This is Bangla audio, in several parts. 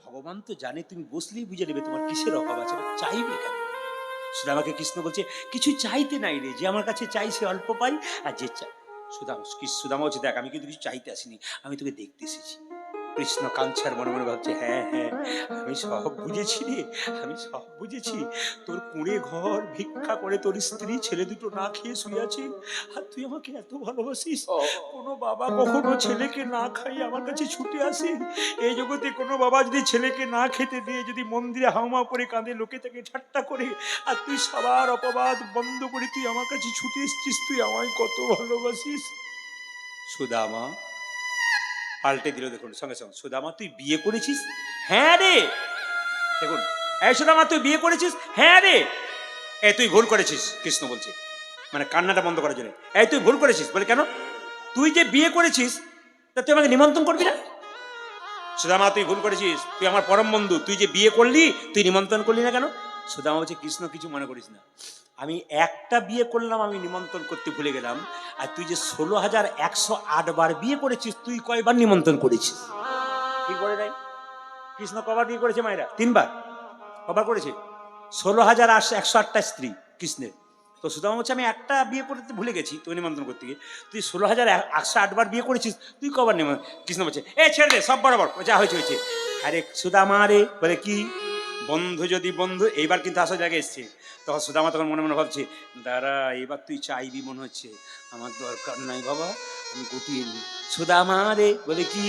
ভগবান তো জানে তুমি বসলেই বুঝে নেবে তোমার কিসের অভাব আছে, চাইবে কেন? সুদামাকে কৃষ্ণ বলছে কিছু চাইতে নাই রে, যে আমার কাছে চাই সে অল্প পাই, আর যে সুদামা বলছে দেখ আমি কিন্তু কিছু চাইতে আসিনি, আমি তোকে দেখতে এসেছি। কৃষ্ণ কাঞ্ছার মনে মনে ভাবছে হ্যাঁ হ্যাঁ আমি সব বুঝেছি রে, আমি সব বুঝেছি। তোর কুঁড়ে ঘর ভিক্ষা করে তোর স্ত্রী ছেলে দুটো না খেয়ে শুয়ে আছে, আর তুই আমাকে এত ভালোবাসিস। কোনো বাবা কখনো ছেলেকে না খাইয়ে আমার কাছে ছুটে আসে? এই জগতে কোনো বাবা যদি ছেলেকে না খেতে দিয়ে যদি মন্দিরে হাউমা করে কাঁদে, লোকে তাকে ঠাট্টা করে, আর তুই সবার অপবাদ বন্ধ করে তুই আমার কাছে ছুটে এসছিস, তুই আমায় কত ভালোবাসিস। সুদামা পাল্টে দিল, দেখুন সঙ্গে সঙ্গে, সুদামা তুই বিয়ে করেছিস? হ্যাঁ রে। দেখুন এই সুদামা তুই বিয়ে করেছিস? হ্যাঁ রে। এই তুই ভুল করেছিস, কৃষ্ণ বলছে, মানে কান্নাটা বন্ধ করার জন্য। এই তুই ভুল করেছিস। বলে কেন? তুই যে বিয়ে করেছিস তা তুই আমাকে নিমন্ত্রণ করবি না? সুদামা তুই ভুল করেছিস, তুই আমার পরম বন্ধু, তুই যে বিয়ে করলি তুই নিমন্ত্রণ করলি না কেন? সুদামা বলছে কৃষ্ণ কিছু মনে করিস না, আমি একটা বিয়ে করলাম, আমি নিমন্ত্রণ করতে ভুলে গেলাম, আর তুই যে 16,108 বার বিয়ে করেছিস, তুই কয়বার নিমন্ত্রণ করেছিস? ঠিক বলে নাই? কৃষ্ণ কবার বিয়ে করেছে মায়েরা? 3 বার। কবার করেছে? 16,108টা স্ত্রী কৃষ্ণের। তো সুদামা বলছে আমি একটা বিয়ে করতে ভুলে গেছি তুই নিমন্ত্রণ করতে গিয়ে, তুই 16,108 বার বিয়ে করেছিস, তুই কবার নিমন্ত্রণ? কৃষ্ণ বলছে এ ছেড়ে দে, সব বরাবর, যা হয়েছে হয়েছে। আরে সুদামা রে, বলে কি বন্ধু যদি বন্ধু, এইবার কিন্তু আসল জায়গায় এসছে। তখন সুদামা তখন মনে মনে ভাবছে দাঁড়া এবার তুই চাইবি মনে হচ্ছে, আমার দরকার নাই বাবা, আমি গুটিয়ে নি। সুদামা রে, বলে কি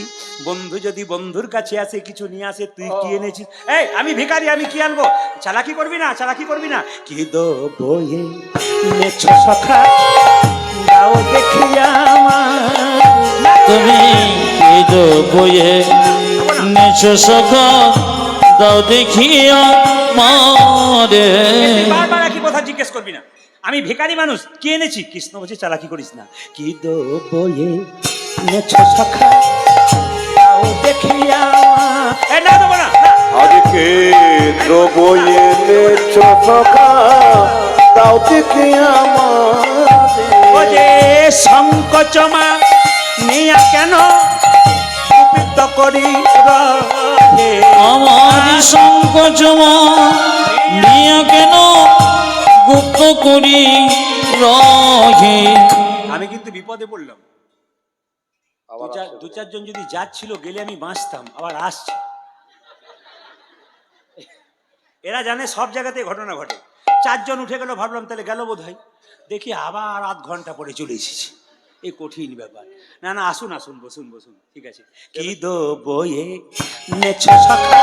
বন্ধু যদি বন্ধুর কাছে আসে কিছু নিয়ে আসে, তুই কি এনেছিস? এই আমি ভিখারি, আমি কি আনবো? চালাকি করবি না, চালাকি করবি না। কি দো বয়ে নেছো সখা দাও দেখিয়া তুমি কি দো বয়ে নেছো সখা দাও দেখিয়া মারে। বারবার একই কথা জিজ্ঞেস করবি না, আমি ভিখারি মানুষ, কি এনেছি? কৃষ্ণ বলছে চালাকি করিস না। কি দো বয়ে নেছো সখা দাও দেখিয়া, এ না দেবো না। আজকে দো বয়ে নেছো সখা দাও দেখিয়া মারে। ও যে সংকোচমা নিয়া কেন কুপিত করি রহে, আমার সংকোচমা নিয়া কেন গুপ্ত করি রহে। আমি কিন্তু বিপদে পড়লাম। দু চারজন যদি যাচ্ছিল গেলে আমি বাঁচতাম, আবার আসছে। এরা জানে সব জায়গাতে ঘটনা ঘটে। 4 জন উঠে গেল, ভাবলাম তাহলে গেল বোধ হয়, দেখি আবার আধ ঘন্টা পরে চলে এসেছি। এই কঠিন ব্যাপার। না না আসুন আসুন, বসুন বসুন, ঠিক আছে। কি দো বয়ে নেছো সখা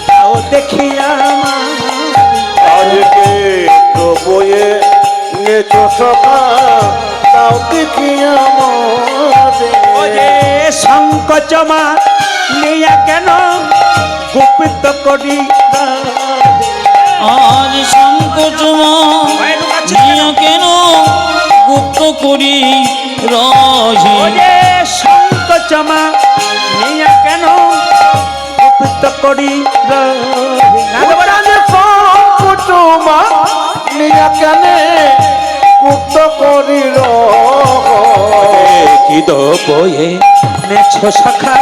দাও দেখিয়া আজকে দো বয়ে নেছো সখা দাও দেখিয়া মারে। ও যে সংকোচমা নিয়া কেন গুপিত করি আজ সংকোচমা নিয়া কেন গুপ্ত করি রহে। সংকোচমা নিয়া কেন গুপ্ত করি সংকোচমা নিয়া কেনে গুপ্ত করি রহে। কি দো বয়ে নেছো সখা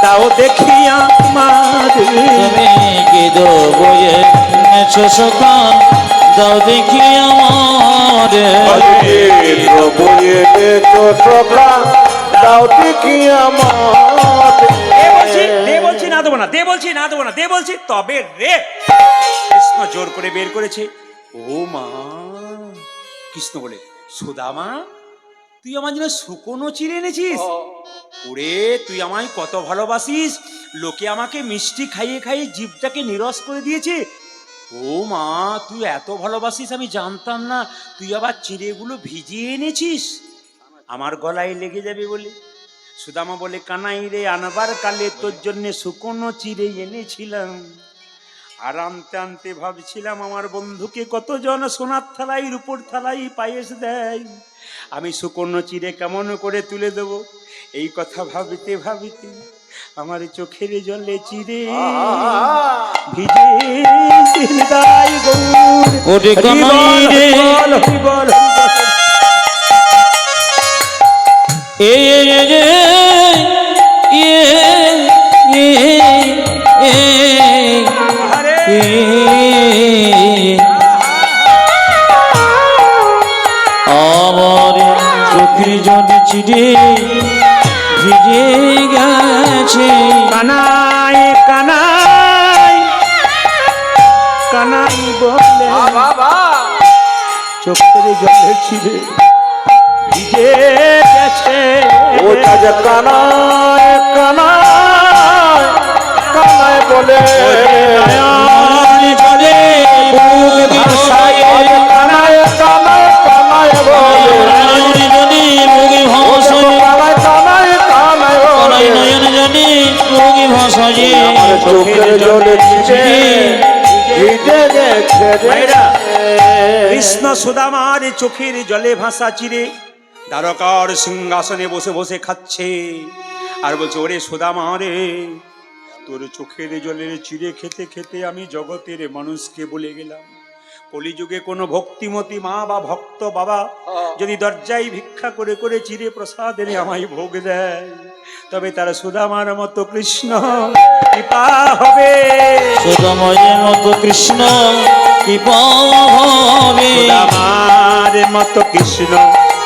দাও দেখিয়া মারে। তুমি কি দো বয়ে নেছো সখা দাও দেখিয়া মারে। আজকে দো বয়ে নেছো সখা দাও দেখিয়া মারে। দে বলছি না দেবো না, দে বলছি না দেবো না, দে বলছি তবে রে। কৃষ্ণ জোর করে বের করেছে। ও মা, কৃষ্ণ বলে সুদামা তুই আমার জন্য শুকনো চিড়ে এনেছিস? ওরে তুই আমায় কত ভালোবাসিস, লোকে আমাকে মিষ্টি খাইয়ে খাইয়ে জিভটাকে নিরস করে দিয়েছে। ও মা তুই এত ভালোবাসিস আমি জানতাম না, তুই আবার চিড়েগুলো ভিজিয়ে এনেছিস আমার গলায় লেগে যাবে বলে। সুদামা বলে কানাই রে আনবার কালে তোর জন্য শুকনো চিড়ে এনেছিলাম, আর আনতে আনতে ভাবছিলাম আমার বন্ধুকে কতজন সোনার থালাই রূপোর থালাই পায়েস দেয়, আমি শুকনো চিড়ে কেমন করে তুলে দেব। এই কথা ভাবিতে ভাবিতে আমার চোখের জলে চিড়ে ভিজে হৃদয় গৌর। ওরে কানাই রে হরি বল এ চোখের জলে ছিঁড়ে ভিজে গেছে। ওটা যে কানায় কানায় কানায় বলে নয়ন জলে বুক ভাসায়, কানায় কানায় কানায় বলে নয়ন জলে বুক ভাসায়, কানায় কানায় কানায় বলে নয়ন জলে বুক ভাসায়। আমার চোখের জলে ছিঁড়ে ভিজে গেছে রে। ভাইরা, কৃষ্ণ সুদামার চোখের জলে ভাসা চিরে দ্বারকার সিংহাসনে বসে বসে খাচ্ছে আর বলছে, ওরে সুদামা রে, তোর চোখের জলের চিড়ে খেতে খেতে আমি জগতের মানুষকে বলে গেলাম, কলিযুগে কোনো ভক্তিমতী মা বা ভক্ত বাবা যদি দরজায় ভিক্ষা করে করে চিড়ে প্রসাদ এনে আমায় ভোগ দেয়, তবে তার সুদামার মতো কৃষ্ণ কৃপা হবে। সুদামায়ের মতো কৃষ্ণ কৃপা হবে, সুদামার মতো কৃষ্ণ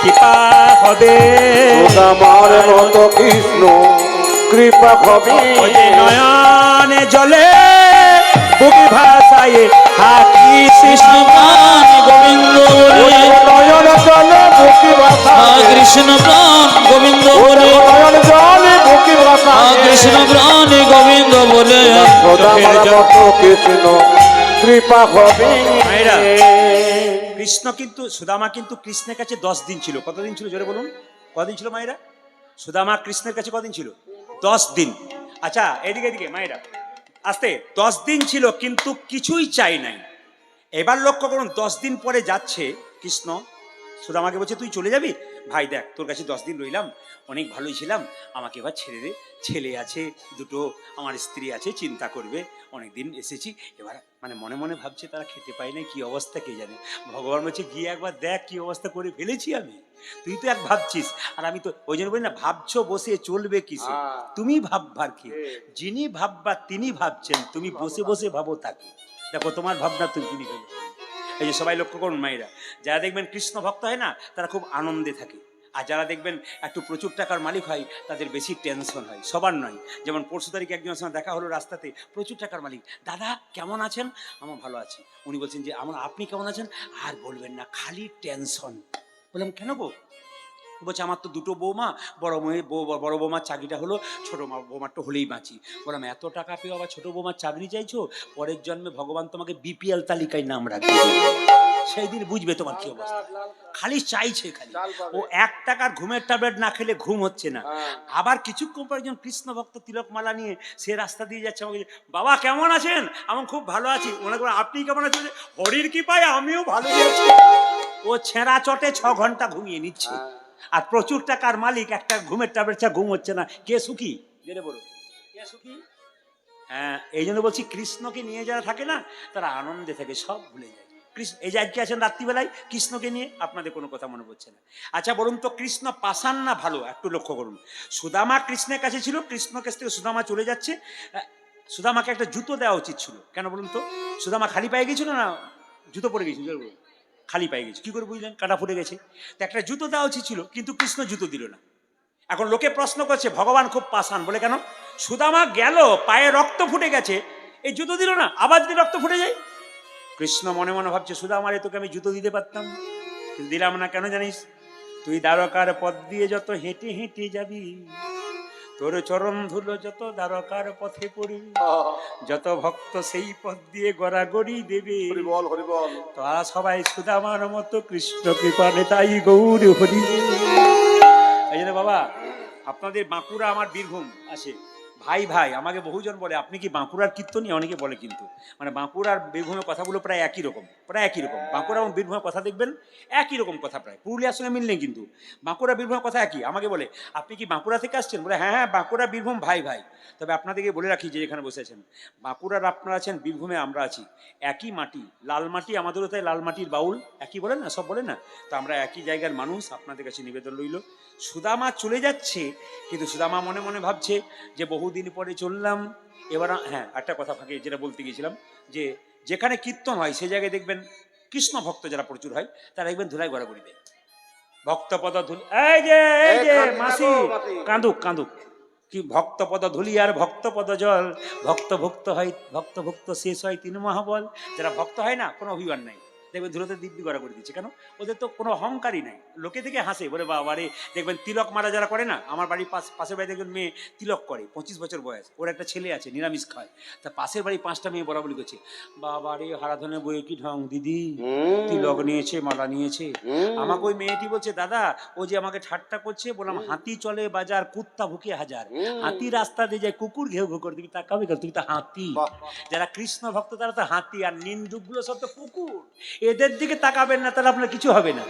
কৃপা হবে। সুদামার মতো কৃষ্ণ কৃপা হবে। ওই যে নয়নে জলে বুক ভাসায় হাকি কৃষ্ণ প্রাণ গোবিন্দ বলে, নয়ন জলে বুকি ভাষা কৃষ্ণ প্রাণ গোবিন্দ বলে, নয়ন জলে বুকি ভাষা কৃষ্ণ প্রাণ গোবিন্দ বলে। সুদামার মতো কৃষ্ণ কৃপা হবে। মায়েরা, কৃষ্ণ কিন্তু সুদামা কিন্তু কৃষ্ণের কাছে 10 দিন ছিল। কতদিন ছিল জোরে বলুন? কদিন ছিল মায়েরা? সুদামা কৃষ্ণের কাছে কদিন ছিল? 10 দিন। আচ্ছা, এদিকে এদিকে মায়েরা আস্তে, 10 দিন ছিল কিন্তু কিছুই চাই নাই। এবার লক্ষ্য করুন, 10 দিন পরে যাচ্ছে কৃষ্ণ সুদামাকে বলছে, তুই চলে যাবি? ভাই দেখ, তোর কাছে 10 দিন রইলাম, অনেক ভালোই ছিলাম, আমাকে এবার ছেড়ে দে, ছেলে আছে দুটো, আমার স্ত্রী আছে, চিন্তা করবে, অনেক দিন এসেছি। এবার মানে মনে মনে ভাবছে তারা খেতে পায় না, কি অবস্থা কে জানে। ভগবান বলছে, গিয়ে একবার দেখ কি অবস্থা করে ফেলেছি আমি। তুই তো এক ভাবছিস, আর আমি তো ওই জন্য বলি না, ভাবছো বসে চলবে কিসে, তুমি ভাববার কি, যিনি ভাববার তিনি ভাবছেন, তুমি বসে বসে ভাবো তাকে। দেখো তোমার ভাবনা তুমি তিনি ফেলে। এই যে সবাই লক্ষ্য করুন মায়েরা, যারা দেখবেন কৃষ্ণ ভক্ত হয় না, তারা খুব আনন্দে থাকে। আর যারা দেখবেন একটু প্রচুর টাকার মালিক হয়, তাদের বেশি টেনশন হয়। সবার নয়। যেমন পরশু তারিখে একজনের সঙ্গে দেখা হলো রাস্তাতে, প্রচুর টাকার মালিক, দাদা কেমন আছেন? আমার ভালো আছি। উনি বলছেন যে আপনি কেমন আছেন? আর বলবেন না, খালি টেনশন। বললাম কেন গো? বলছে, আমার তো দুটো বৌমা, বড় বৌমার চাকরিটা হলো, ছোট বৌমারটা হলেই বাঁচি। বললাম, এত টাকা পেয়ে আবার ছোট বৌমার চাকরি চাইছো? পরের জন্মে ভগবান তোমাকে বিপিএল তালিকায় নাম রাখবে, সেই দিন বুঝবে তোমার কি অবস্থা। খালি চাইছে, খালি ও 1 টাকার ঘুমের ট্যাবলেট না খেলে ঘুম হচ্ছে না। আবার কিছুক্ষণ পর একজন কৃষ্ণ ভক্ত তিলক মালা নিয়ে সে রাস্তা দিয়ে যাচ্ছে, আমাকে, বাবা কেমন আছেন? আমি খুব ভালো আছি। মনে করো আপনি কেমন আছেন? হরির কি পায় আমিও ভালো আছি। ও ছেঁড়া চটে 6 ঘন্টা ঘুমিয়ে নিচ্ছে, আর প্রচুর টাকার মালিক একটা ঘুমের ট্যাবলেট ছাড়া ঘুম হচ্ছে না। কে সুখী? জেনে বলো, কে সুখী? হ্যাঁ, এই জন্য বলছি, কৃষ্ণকে নিয়ে যারা থাকে না, তারা আনন্দে থাকে, সব ভুলে যায়। কৃষ্ণ এই যে আজকে আছেন রাত্রিবেলায়, কৃষ্ণকে নিয়ে আপনাদের কোনো কথা মনে পড়ছে না। আচ্ছা বলুন তো, কৃষ্ণ পাষাণ না ভালো? একটু লক্ষ্য করুন। সুদামা কৃষ্ণের কাছে ছিল, কৃষ্ণের কাছ থেকে সুদামা চলে যাচ্ছে। সুদামাকে একটা জুতো দেওয়া উচিত ছিল। কেন বলুন তো? সুদামা খালি পায়ে গেছিল না জুতো পরে গেছিল? খালি পায়ে গেছে। কি করে বুঝলেন? কাটা ফুটে গেছে। তো একটা জুতো দেওয়া উচিত ছিল, কিন্তু কৃষ্ণ জুতো দিল না। এখন লোকে প্রশ্ন করছে, ভগবান খুব পাষাণ বলে কেন? সুদামা গেল, পায়ে রক্ত ফুটে গেছে, এই জুতো দিল না, আবার যদি রক্ত ফুটে যায়। কৃষ্ণ মনে মনে ভাবছে, সুদামারে তোকে আমি জুতো দিতে পারতাম, কিন্তু দিলাম না। কেন জানিস? তুই দ্বারকার পথ দিয়ে যত হেঁটে হেঁটে যাবি, তোর চরণ ধুলো যত দ্বারকার পথে পড়বি, যত ভক্ত সেই পথ দিয়ে গড়াগড়ি দেবে। তারা সবাই সুদামার মতো কৃষ্ণ কৃপানে তাই গৌর হরি। এই জন্য বাবা, আপনাদের বাঁকুড়া আমার বীরভূম আসে, ভাই ভাই আমাকে বহুজন বলে, আপনি কি বাঁকুড়ার কীর্তনী? অনেকে বলে, কিন্তু মানে বাঁকুড়ার বীরভূমের কথাগুলো প্রায় একই রকম, প্রায় একই রকম। বাঁকুড়া এবং বীরভূমের কথা দেখবেন একই রকম কথা, প্রায় পুরুলিয়ার সঙ্গে মিল নেই, কিন্তু বাঁকুড়া বীরভূমের কথা একই। আমাকে বলে, আপনি কি বাঁকুড়া থেকে আসছেন? বলে হ্যাঁ হ্যাঁ, বাঁকুড়া বীরভূম ভাই ভাই। তবে আপনাদেরকে বলে রাখি, যে যেখানে বসে আছেন, বাঁকুড়ার আপনারা আছেন, বীরভূমে আমরা আছি, একই মাটি, লাল মাটি, আমাদেরও তাই লাল মাটির বাউল, একই বলেন না, সব বলেন না, তো আমরা একই জায়গার মানুষ। আপনাদের কাছে নিবেদন রইল, সুদামা চলে যাচ্ছে, কিন্তু সুদামা মনে মনে ভাবছে যে বহুদিন পরে চললাম, এবার হ্যাঁ একটা কথা ফাঁকে যেটা বলতে গিয়েছিলাম, যে যেখানে কীর্তন হয় সেই জায়গায় দেখবেন কৃষ্ণ ভক্ত যারা প্রচুর হয়, তারা দেখবেন ধুলায় গড়াগড়ি দেয়, ভক্তপদ ধুলি। এই যে মাসি কাঁদুক কাঁদুক, কি ভক্তপদ ধুলি আর ভক্তপদ জল, ভক্ত ভক্ত হয়, ভক্ত ভক্ত শেষ হয় 3 মহাবল। যারা ভক্ত হয় না, কোনো অভিমান নাই, দেখবেন ধুলোতে দিব্যি গড়া করে দিচ্ছে। কেন? ওদের তো কোনো অহংকারই নাই, লোকে থেকে হাসে, বলে বাবারে দেখবেন তিলক মারা যারা করে না, আমার বাড়ির পাশের বাড়িতে একজন মেয়ে তিলক করে, 25 বছর বয়স, ওর একটা ছেলে আছে নিরামিষ খায়, তা পাশের বাড়ি 5টা মেয়ে বরাবরি করছে, বাবারে হারাধনের বইয়ে কি ঢং দিদি, তিলক নিয়েছে, মালা নিয়েছে। আমাকে ওই মেয়েটি বলছে, দাদা ও যে আমাকে ঠাট্টা করছে, বললাম হাতি চলে বাজার কুত্তা ভুকে হাজার, হাতি রাস্তা দিয়ে যায় কুকুর ঘেউ ঘেউ করে, তুমি তাকাবে কেন, তুমি তো হাতি। যারা কৃষ্ণ ভক্ত তারা তো হাতি, আর নিন্দুকগুলো সব তো কুকুর, এদের দিকে তাকাবেন না তাহলে আপনার কিছু হবে না।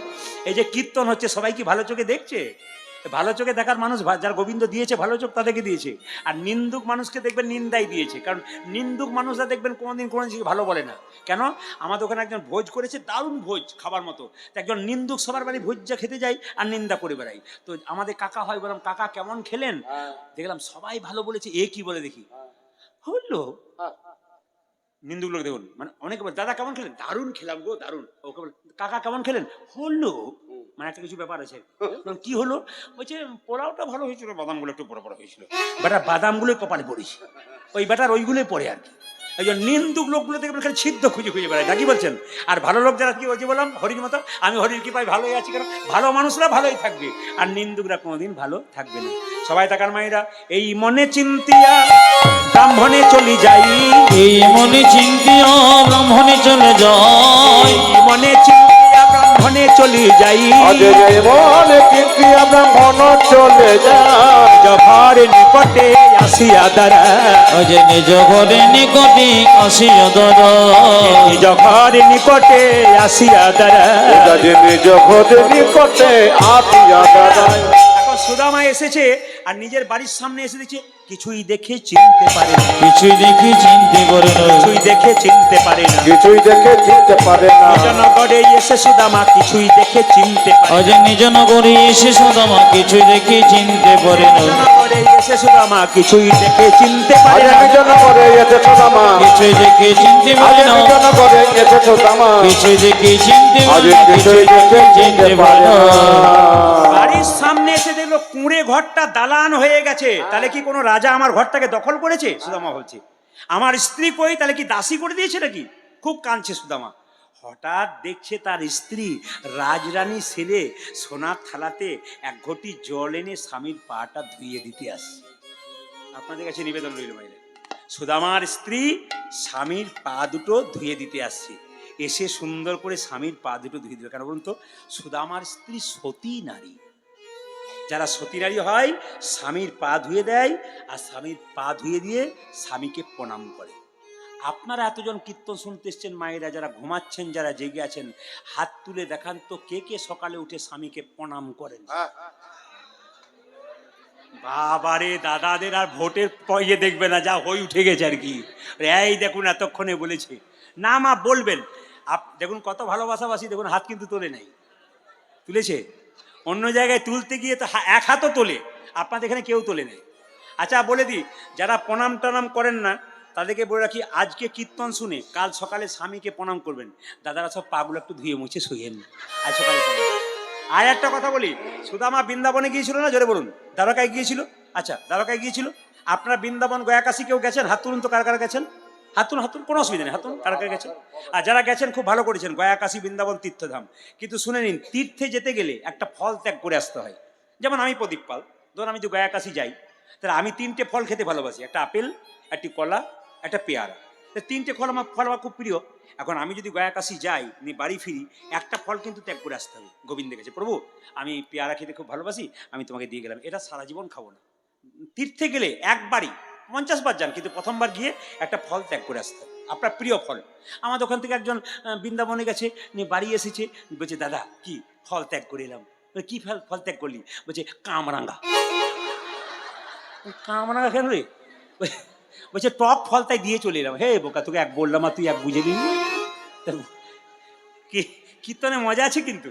এই যে কীর্তন হচ্ছে সবাই কি ভালো চোখে দেখছে? ভালো চোখে দেখার মানুষ যার গোবিন্দ দিয়েছে ভালো চোখ তাদেরকে দিয়েছে, আর নিন্দুক মানুষকে দেখবেন নিন্দাই দিয়েছে, কারণ নিন্দুক মানুষরা দেখবেন কোনোদিন কোনো জিনিস ভালো বলে না। কেন? আমাদের ওখানে একজন ভোজ করেছে, দারুণ ভোজ খাবার মতো, তো একজন নিন্দুক সবার বাড়ি ভোজ যা খেতে যায় আর নিন্দা করে বেড়াই। তো আমাদের কাকা হয়, বললাম কাকা কেমন খেলেন, দেখলাম সবাই ভালো বলেছে, এ কি বলে দেখি হলো নিন্দুক লোক দেখুন, মানে অনেকে বলে দাদা কেমন খেলেন, দারুণ খেলাম গো দারুণ, ওকে বলে কাকা কেমন খেলেন, হলো মানে একটা কিছু ব্যাপার আছে। কি হলো? বলছে পোলাওটা ভালো হয়েছিল, বাদামগুলো একটু বড় বড় হয়েছিল, বেটা বাদামগুলোই কপালে পড়েছে, ওই বেটার ওইগুলোই পড়ে আর কি। এই জন্য নিন্দুক লোকগুলো দেখবেন খালি ছিদ্র খুঁজে খুঁজে বেড়ায়, নাকি বলছেন? আর ভালো লোক যারা কি বলছে বললাম হরির মতো, আমি হরির কি পাই ভালোই আছি, কেন ভালো মানুষরা ভালোই থাকবে আর নিন্দুকরা কোনোদিন ভালো থাকবে না। সবাই তাকার মায়েরা, এই মনে চিন্তিয়া ব্রাহ্মণে চলি যাই, এই মনে চিন্তিয়া ব্রাহ্মণে চলে যায়, এই মনে চিন্তিয়া ব্রাহ্মণে চলি যাই, আজ যে মনে চিন্তিয়া ব্রাহ্মণ চলে যায়, জভার নিকটে আসিয়া দাঁড়া, আজ নিজ ঘরে নিকটে আসিয়া দাঁড়া, নিজ ঘর নিকটে আসিয়া দাঁড়া। আজ নিজ ঘরে নিকটে আসিয়া দাঁড়ায়। এখন সুদামা এসেছে আর নিজের বাড়ির সামনে এসে দেখছে কিছুই দেখে চিনতে পারে না, কিছুই দেখি চিনতে পারে না, কিছুই দেখে চিনতে পারে না, কিছুই দেখে চিনতে পারে না, নিজ নগরে এসে সুদামা কিছুই দেখে চিনতে পারে আজ না, নিজ নগরে এসে সদামা কিছুই দেখে চিনতে পারে না, নিজ নগরে এসে সুদামা কিছুই দেখে চিনতে আজ পারে না, নিজ নগরে এসেছো দামা, কিছুই দেখে চিনতে আজ পারে না, নিজ নগরে এসেছো দামা, কিছুই দেখে চিনতে আজ পারে না, কিছুই দেখে চিনতে পারে না। বাড়ির সামনে এসে দেখলো কুঁড়ে ঘরটা দালান হয়ে গেছে, তাহলে কি কোনো রাজা আমার ঘরটাকে দখল করেছে? সুদামা বলছে আমার স্ত্রী কই, তাহলে কি দাসী করে দিয়েছে নাকি? খুব কাঁদছে সুদামা। হঠাৎ দেখছে তার স্ত্রী রাজরানী সেরে সোনার থালাতে এক ঘটি জল এনে স্বামীর পাটা ধুইয়ে দিতে আসছে। আপনাদের কাছে নিবেদন রইল বাইরে, সুদামার স্ত্রী স্বামীর পা দুটো ধুয়ে দিতে আসছে, এসে সুন্দর করে স্বামীর পা দুটো ধুয়ে দিল। কেন বলুন তো? সুদামার স্ত্রী সতী নারী, যারা সতী নারী হয় স্বামীর পা ধুয়ে দেয়, আর স্বামীর পা ধুয়ে দিয়ে স্বামীকে প্রণাম করে। আপনারা এতজন কীর্তন শুনতে এসছেন মায়েরা, যারা ঘুমাচ্ছেন, যারা জেগে আছেন, হাত তুলে দেখান তো কে কে সকালে উঠে স্বামীকে প্রণাম করেন? বাবারে দাদাদের আর ভোটের ইয়ে দেখবে না, যা হই উঠে গেছে আর কি। এই দেখুন এতক্ষণে বলেছে না মা বলবেন, দেখুন কত ভালোবাসাবাসি, দেখুন হাত কিন্তু তোলে নাই, তুলেছে অন্য জায়গায় তুলতে গিয়ে তো এক হাতও তোলে, আপনাদের এখানে কেউ তোলে নেই। আচ্ছা বলে দিই, যারা প্রণাম টনাম করেন না তাদেরকে বলে রাখি, আজকে কীর্তন শুনে কাল সকালে স্বামীকে প্রণাম করবেন, দাদারা সব পাগুলো একটু ধুয়ে মুছে শুয়েন আজ সকালে প্রণাম। আর একটা কথা বলি, সুদামা বৃন্দাবনে গিয়েছিল না? জোরে বলুন। দ্বারকায় গিয়েছিল? আচ্ছা দ্বারকায় গিয়েছিল। আপনারা বৃন্দাবন গয়াকাশী কেউ গেছেন? হাত তুলুন তো, কার কার গেছেন? হাত তুলুন, হাত তুলুন, কোনো অসুবিধা নেই, হাত তুলুন কার কার গেছেন। আর যারা গেছেন খুব ভালো করেছেন, গয়াকাশী বৃন্দাবন তীর্থধাম। কিন্তু শুনে নিন, তীর্থে যেতে গেলে একটা ফল ত্যাগ করে আসতে হয়। যেমন আমি প্রদীপ পাল, ধরুন আমি যদি গয়াকাশী যাই, তাহলে আমি 3টে ফল খেতে ভালোবাসি, একটা আপেল, একটি কলা, একটা পেয়ারা। 3টে ফল আমার খুব প্রিয়। এখন আমি যদি গয়াকাশী যাই, বাড়ি ফিরি, একটা ফল কিন্তু ত্যাগ করে আসতে হবে গোবিন্দের কাছে, প্রভু আমি পেয়ারা খেতে খুব ভালোবাসি, আমি তোমাকে দিয়ে গেলাম, এটা সারা জীবন খাবো না। তীর্থে গেলে একবারই, 50 বার যান, কিন্তু প্রথমবার গিয়ে একটা ফল ত্যাগ করে আসতে হবে, আপনার প্রিয় ফল। আমার দোকান থেকে একজন বৃন্দাবনে গেছে, নিয়ে বাড়ি এসেছে, বলছে দাদা কি ফল ত্যাগ করে এলাম। কি ফল ত্যাগ করলি? বলছে কামরাঙ্গা। কামরাঙ্গা কেন রে? বলছে টক ফল, তাই দিয়ে চলে এলাম। হে বোকা, তোকে এক বললাম আর তুই এক বুঝে নিলি। কীর্তনে মজা আছে কিন্তু,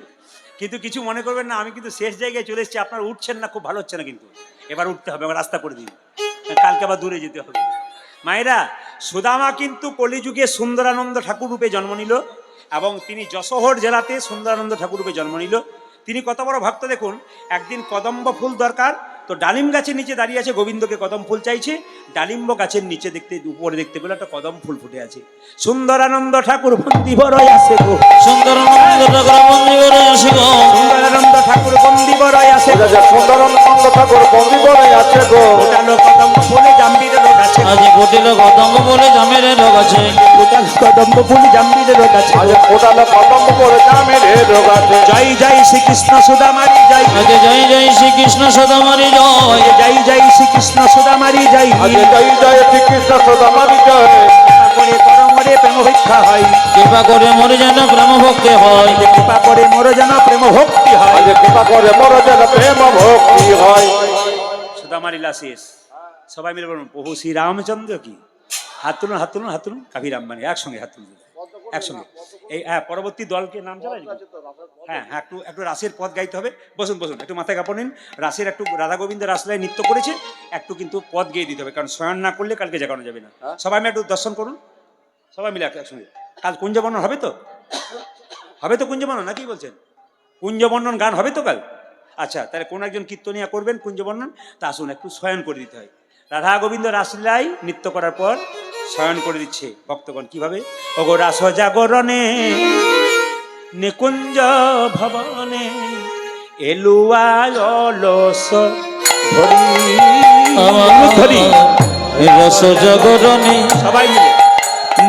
কিন্তু কিছু মনে করবেন না, আমি কিন্তু শেষ জায়গায় চলে এসেছি, আপনারা উঠছেন না, খুব ভালো হচ্ছে না, কিন্তু এবার উঠতে হবে, আমার রাস্তা করে দিন, কালকে আবার দূরে যেতে হবে। মায়েরা, সুদামা কিন্তু কলিযুগে সুন্দরানন্দ ঠাকুর রূপে জন্ম নিল, এবং তিনি যশোহর জেলাতে সুন্দরানন্দ ঠাকুর রূপে জন্ম নিল। তিনি কত বড় ভক্ত দেখুন, একদিন কদম্ব ফুল দরকার, তো ডালিম গাছের নিচে দাঁড়িয়ে আছে, গোবিন্দকে কদম ফুল চাইছে। ডালিম্ব গাছের নিচে দেখতে উপরে দেখতে পেলো একটা কদম ফুল ফুটে আছে। সুন্দরানন্দ ঠাকুর বন্দি বড়ই আছে গো, সুন্দরানন্দ ঠাকুর বন্দি করে আসি গো, সুন্দরানন্দ ঠাকুর বন্দি বড়ই আছে গো, সুন্দরানন্দ ঠাকুর বন্দি করে আছে গো। ওটালো কদম ফুলে জাম্বিরের রোগ আছে, আজ কুটিল কদম্ব বলে জামের রোগ আছে, ওটালো কদম ফুল জাম্বিরের রোগ আছে। আজ ফোটালে কদম করে জামের রোগ আছে। জয় জয় শ্রীকৃষ্ণ সুদামারি জয়, আজ জয় জয় শ্রীকৃষ্ণ সদামারি জয়, জয় জয় শ্রীকৃষ্ণ সুদামারি জয়। আজ জয় জয় শ্রীকৃষ্ণ সদামারি জয়। করে পরমরে প্রেম ভিক্ষা হয়, কৃপা করে মরে যেন প্রেম ভক্তি হয়, কৃপা করে মোর যেন প্রেম ভক্তি হয়। আজ কৃপা করে মোর যেন প্রেম ভক্তি হয়। সুদামারি শেষ। সবাই মিলে বলুন প্রভু শ্রী রামচন্দ্র কি। হাত তুলুন, হাত তুলুন, হাত তুলুন। কাভিরাম মানে একসঙ্গে হাত তুলুন, একসঙ্গে। এই হ্যাঁ, পরবর্তী দলকে নাম জানাই। হ্যাঁ হ্যাঁ, একটু একটু রাসের পদ গাইতে হবে। বসুন বসুন, একটু মাথায় কাপড় নিন। রাসের একটু রাধা গোবিন্দ রাসলায় নৃত্য করেছে, একটু কিন্তু পদ গেয়ে দিতে হবে, কারণ শয়ন না করলে কালকে জাগানো যাবে না। সবাই মিলে একটু দর্শন করুন, সবাই মিলে একসঙ্গে। কাল কুঞ্জবর্ণন হবে তো? হবে তো কুঞ্জবর্ণন, নাকি বলছেন? কুঞ্জবর্ণন গান হবে তো কাল? আচ্ছা, তাহলে কোন একজন কীর্তনিয়া করবেন কুঞ্জবর্ণন। তা আসুন, একটু শয়ন করে দিতে হয়। রাধা গোবিন্দ রাসলীলায় নৃত্য করার পর শয়ন করে দিচ্ছে ভক্তগণ। কিভাবে? ওগো রাস জাগরণে নিকুঞ্জ ভবনে এলুয়া অলস ধরি রস জগরণে সবাই মিলে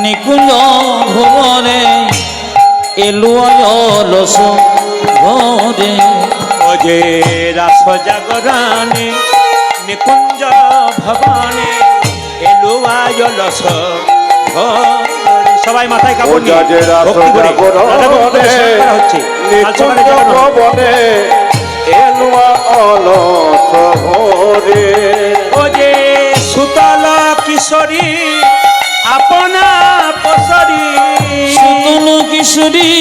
নিকুঞ্জ ভুবনে এলুয়ালস ভরে। ও যে রাস জাগরণে নিকুঞ্জ ভবনে এলুয়া অলস ধরি। সবাই মাথায় কাপড় নিয়ে ভক্তি করে রাধা গোবিন্দের সেবা করা হচ্ছে। কাল সকালে জাগানো হবে। ও যে সুতল কিশোরী আপনা পসরি, সুতল কিশোরী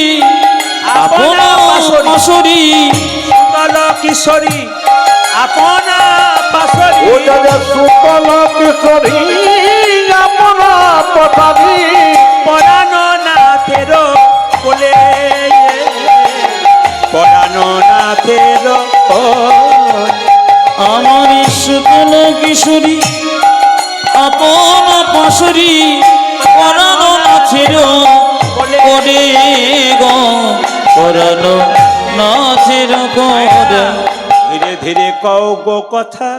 আপনা পাশরি, সুতল কিশোরী আপনা পাশরি। সুতল কিশোরী আপনা পথারি, পরানো নাথের কোলে, পরানো নাথের কোলে। আমার সুতল কিশোরী আপন পাশরি, পরানো নাচের করে গো, পরানো নাচের করে। ধীরে ধীরে কও গো কথা।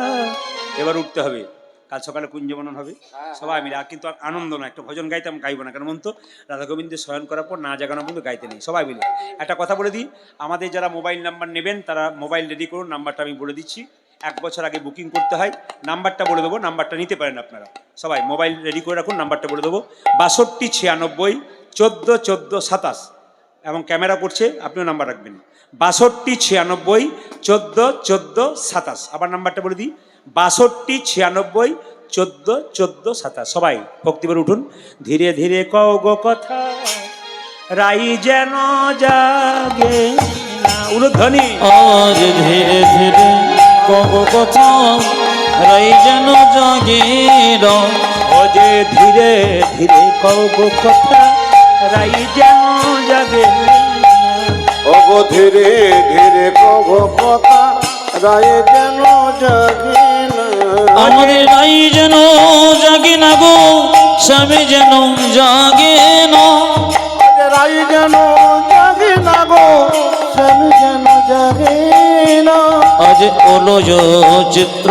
এবার উঠতে হবে, কাল সকালে কুঞ্জবর্ণন হবে। সবাই মিলে, কিন্তু আর আনন্দ না, একটা ভজন গাইতে আমি গাইবো না, কারণ তো রাধা গোবিন্দের শয়ন করার পর না জাগানো কিন্তু গাইতে নেই। সবাই মিলে একটা কথা বলে দিই, আমাদের যারা মোবাইল নাম্বার নেবেন তারা মোবাইল রেডি করুন। নাম্বারটা আমি বলে দিচ্ছি, 1 বছর আগে বুকিং করতে হয়। নাম্বারটা বলে দেবো, নাম্বারটা নিতে পারেন আপনারা। সবাই মোবাইল রেডি করে রাখুন, নাম্বারটা বলে দেবো 62 96 14 14 27। এবং ক্যামেরা করছে, আপনিও নাম্বার রাখবেন 62 96 14 14 27। আবার নাম্বারটা বলে দিই 62 96 14 14 27। সবাই ভক্তিবার উঠুন। ধীরে ধীরে কও গো কথা রাই যেন জাগে না। উলুধ্বনি। আজ ধীরে ধীরে কব কথা রাই যেন জাগে না। ও যে ধীরে ধীরে কও গো কথা রাই যেন জাগে না। ওগো ধীরে ধীরে কব কথা রায় যেন জাগে না। আমাদের রাই যেন জাগে না গো, স্বামী যেন জাগে না। আজ রায় যেন জাগে না গো, স্বামী যেন জাগে না। আজ ওলোজ চিত্র,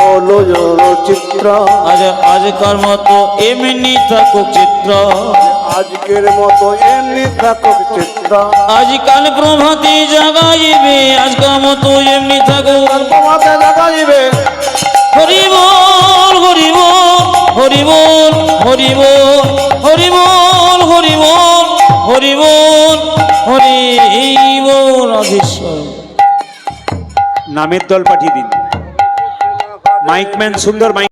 ওলো চিত্র, আজ আজকার মতো এমনি থাকুক চিত্র। আজকের মতো এমনি থাকুক চিত্র। আজকাল প্রভাতে জাগাইবে, আজকাল মতো এমনি থাকুক। তোমাতে জাগাইবে। হরি বল হরি বল হরি বল হরি বল হরি বল হরি বল হরি বল হরি বল। রাধেশ্বর নামের দল পাঠিয়ে দিন। মাইকম্যান সুন্দর মাইক